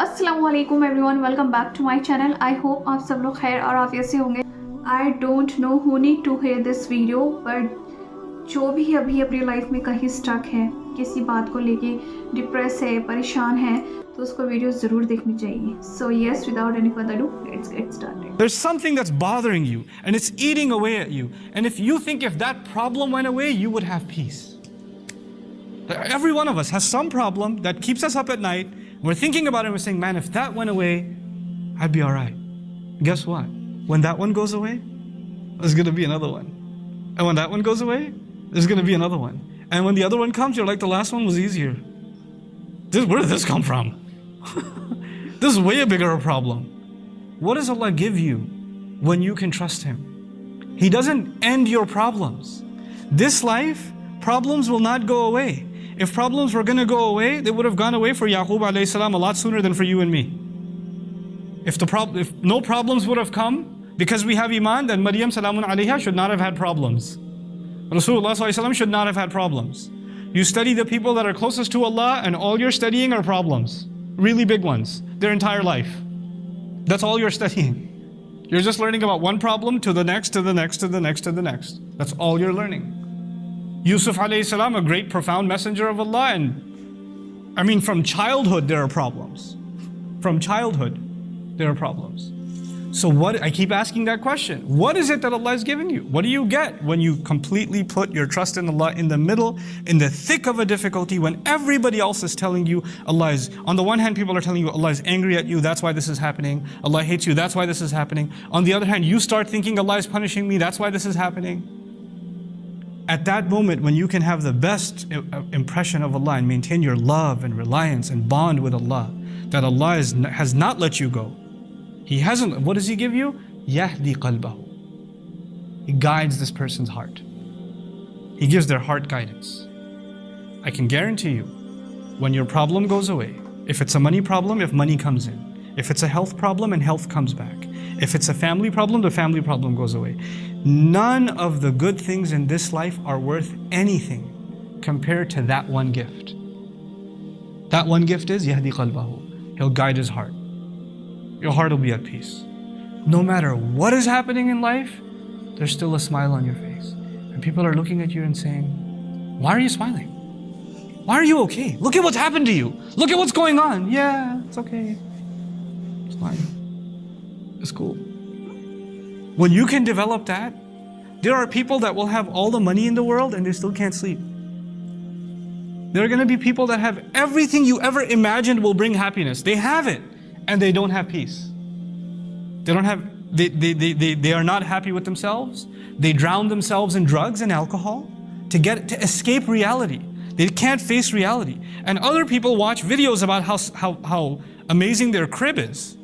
अस्सलाम वालेकुम everyone, welcome back to my channel. I hope आप सब लोग खैर और आफियत से होंगे। I don't know who need to hear this video, but जो भी अभी अपनी लाइफ में कहीं स्टक है, किसी बात को लेके डिप्रेस है, परेशान है, तो उसको वीडियो ज़रूर देखनी चाहिए। So yes, without any further do, let's get started. There's something that's bothering you and it's eating away at you. And if you think if that problem went away, you would have peace. Every one of us has some problem that keeps us up at night. We're thinking about it and we're saying, man, if that went away, I'd be all right. Guess what? When that one goes away, there's going to be another one. And when that one goes away, there's going to be another one. And when the other one comes, you're like, the last one was easier. Where did this come from? This is way a bigger problem. What does Allah give you when you can trust Him? He doesn't end your problems. This life, problems will not go away. If problems were going to go away, they would have gone away for Yaqub alayhi salam a lot sooner than for you and me. If no problems would have come because we have Iman, then Maryam salamun alayha should not have had problems. Rasulullah sallallahu alaihi wasallam should not have had problems. You study the people that are closest to Allah and all you're studying are problems. Really big ones. Their entire life. That's all you're studying. You're just learning about one problem to the next, to the next, to the next, to the next. That's all you're learning. Yusuf alayhi salam, a great profound messenger of Allah, and from childhood there are problems. From childhood there are problems. So I keep asking that question. What is it that Allah has given you? What do you get when you completely put your trust in Allah in the middle, in the thick of a difficulty, when everybody else is telling you Allah is, on the one hand people are telling you Allah is angry at you, that's why this is happening. Allah hates you, that's why this is happening. On the other hand, you start thinking Allah is punishing me, that's why this is happening. At that moment when you can have the best impression of Allah and maintain your love and reliance and bond with Allah, that Allah has not let you go. He hasn't, what does He give you? Yahdi qalbahu. He guides this person's heart. He gives their heart guidance. I can guarantee you, when your problem goes away, if it's a money problem, if money comes in, if it's a health problem and health comes back, if it's a family problem, the family problem goes away. None of the good things in this life are worth anything compared to that one gift. That one gift is Yahdi qalbahu. He'll guide his heart. Your heart will be at peace. No matter what is happening in life, there's still a smile on your face. And people are looking at you and saying, why are you smiling? Why are you okay? Look at what's happened to you. Look at what's going on. Yeah, it's okay. It's fine. It's cool. When you can develop that, there are people that will have all the money in the world and they still can't sleep. There are going to be people that have everything you ever imagined will bring happiness. They have it. And they don't have peace. They are not happy with themselves. They drown themselves in drugs and alcohol to escape reality. They can't face reality. And other people watch videos about how amazing their crib is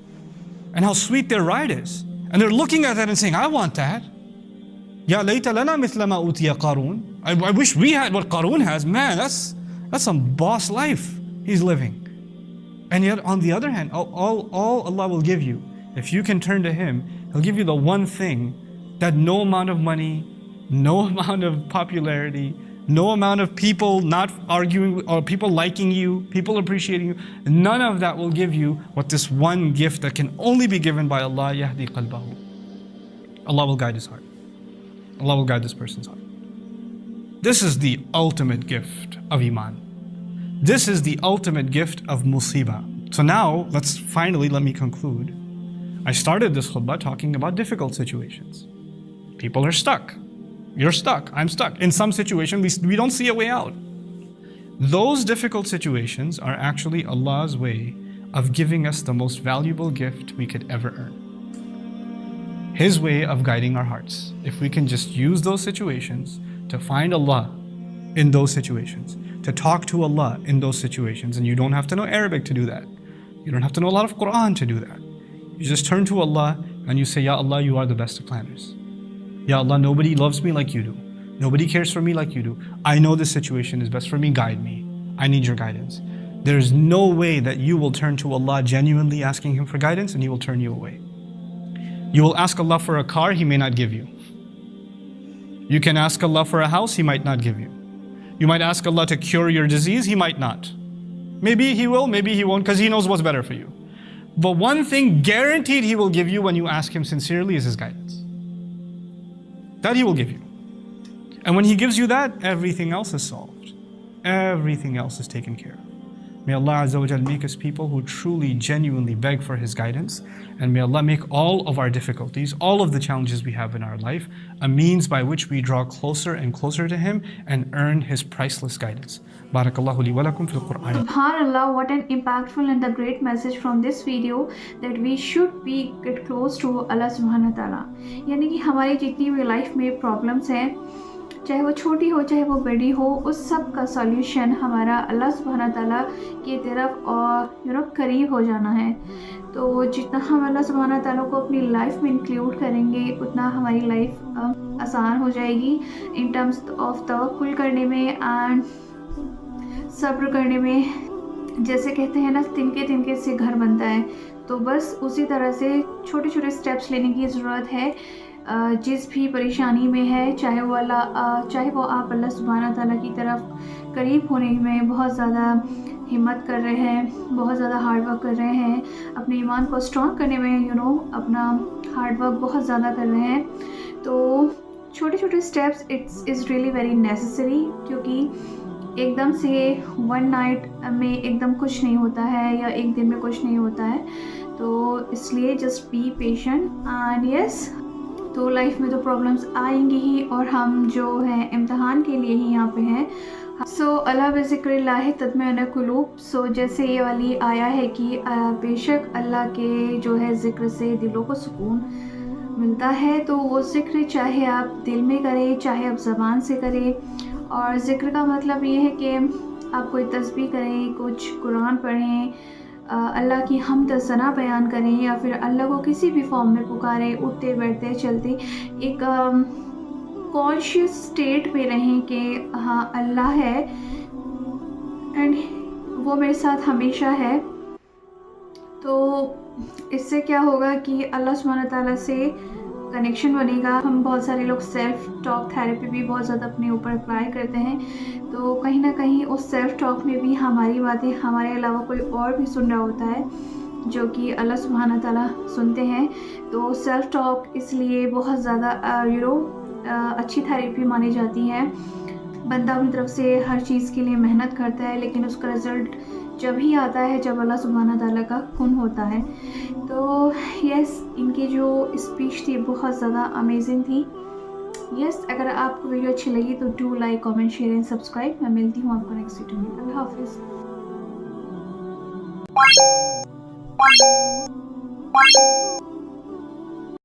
and how sweet their ride is. And they're looking at that and saying, I want that. Ya layta lana mithla ma utiya Qarun. I wish we had what Qarun has. Man, that's some boss life he's living. And yet, on the other hand, all Allah will give you, if you can turn to Him, He'll give you the one thing that no amount of money, no amount of popularity, no amount of people not arguing or people liking you, people appreciating you, none of that will give you what this one gift that can only be given by Allah, Yahdi qalbahu. Allah will guide his heart. Allah will guide this person's heart. This is the ultimate gift of Iman. This is the ultimate gift of musibah. So now, let me conclude. I started this khutbah talking about difficult situations. People are stuck. You're stuck. I'm stuck. In some situation, we don't see a way out. Those difficult situations are actually Allah's way of giving us the most valuable gift we could ever earn. His way of guiding our hearts. If we can just use those situations to find Allah in those situations, to talk to Allah in those situations. And you don't have to know Arabic to do that. You don't have to know a lot of Quran to do that. You just turn to Allah and you say, Ya Allah, you are the best of planners. Ya Allah, nobody loves me like you do. Nobody cares for me like you do. I know this situation is best for me. Guide me. I need your guidance. There's no way that you will turn to Allah genuinely asking Him for guidance and He will turn you away. You will ask Allah for a car, He may not give you. You can ask Allah for a house, He might not give you. You might ask Allah to cure your disease, He might not. Maybe He will, maybe He won't, because He knows what's better for you. But one thing guaranteed He will give you when you ask Him sincerely is His guidance. That He will give you. And when He gives you that, everything else is solved. Everything else is taken care of. May Allah Azza wa Jal make us people who truly, genuinely beg for His guidance. And may Allah make all of our difficulties, all of the challenges we have in our life, a means by which we draw closer and closer to Him and earn His priceless guidance. Barakallahu li wa lakum fil Qur'an. SubhanAllah, what an impactful and a great message from this video that we should be get close to Allah subhanahu wa ta'ala. यानी कि हमारी जितनी भी life में problems हैं, चाहे वो छोटी हो चाहे वो बड़ी हो, उस सब का सॉल्यूशन हमारा अल्लाह सुब्हाना ताला की तरफ और करीब हो जाना है। तो जितना हम अल्लाह सुब्हाना ताला को अपनी लाइफ में इंक्लूड करेंगे उतना हमारी लाइफ आसान हो जाएगी इन टर्म्स ऑफ तवक्कुल करने में एंड सब्र करने में। जैसे कहते हैं ना, तिनके तिनके से घर बनता है, तो बस उसी तरह से छोटे छोटे स्टेप्स लेने की ज़रूरत है। जिस भी परेशानी में है, चाहे वो आप अल्लाह सुब्हाना ताला की तरफ करीब होने में बहुत ज़्यादा हिम्मत कर रहे हैं, बहुत ज़्यादा हार्ड वर्क कर रहे हैं, अपने ईमान को स्ट्रॉन्ग करने में अपना हार्ड वर्क बहुत ज़्यादा कर रहे हैं, तो छोटे छोटे steps is really very necessary. क्योंकि एकदम से वन नाइट में एकदम कुछ नहीं होता है या एक दिन में कुछ नहीं होता है, तो इसलिए just be patient and yes. तो लाइफ में तो प्रॉब्लम्स आएंगी ही और हम जो हैं इम्तहान के लिए ही यहाँ पे हैं। सो अल्लाह बिज़िक्रिल्लाह तत्मइन्नुल क़ुलूब। सो जैसे ये वाली आया है कि बेशक अल्लाह के जो है ज़िक्र से दिलों को सुकून मिलता है, तो वो ज़िक्र चाहे आप दिल में करें चाहे आप ज़बान से करें। और ज़िक्र का मतलब ये है कि आप कोई तस्बीह करें, कुछ कुरान पढ़ें, अल्लाह की हमद सना बयान करें या फिर अल्लाह को किसी भी फॉर्म में पुकारें, उठते बैठते चलते एक कॉन्शियस स्टेट में रहें कि हाँ अल्लाह है एंड वो मेरे साथ हमेशा है। तो इससे क्या होगा कि अल्लाह सुब्हानहू तआला से कनेक्शन बनेगा। हम बहुत सारे लोग सेल्फ टॉक थेरेपी भी बहुत ज़्यादा अपने ऊपर अप्लाई करते हैं, तो कहीं ना कहीं उस सेल्फ टॉक में भी हमारी बातें हमारे अलावा कोई और भी सुन रहा होता है, जो कि अल्लाह सुब्हानहू तआला सुनते हैं। तो सेल्फ टॉक इसलिए बहुत ज़्यादा अच्छी थेरेपी मानी जाती है। बंदा अपनी तरफ से हर चीज़ के लिए मेहनत करता है, लेकिन उसका रिज़ल्ट जब ही आता है जब अल्लाह सुब्हानहू तआला का हुक्म होता है। तो यस, इनकी जो स्पीच थी बहुत ज़्यादा अमेजिंग थी। यस, अगर आपको वीडियो अच्छी लगी तो do like, comment, share and subscribe. मैं मिलती हूँ आपको नेक्स्ट वीडियो में। अल्लाह हाफिज़।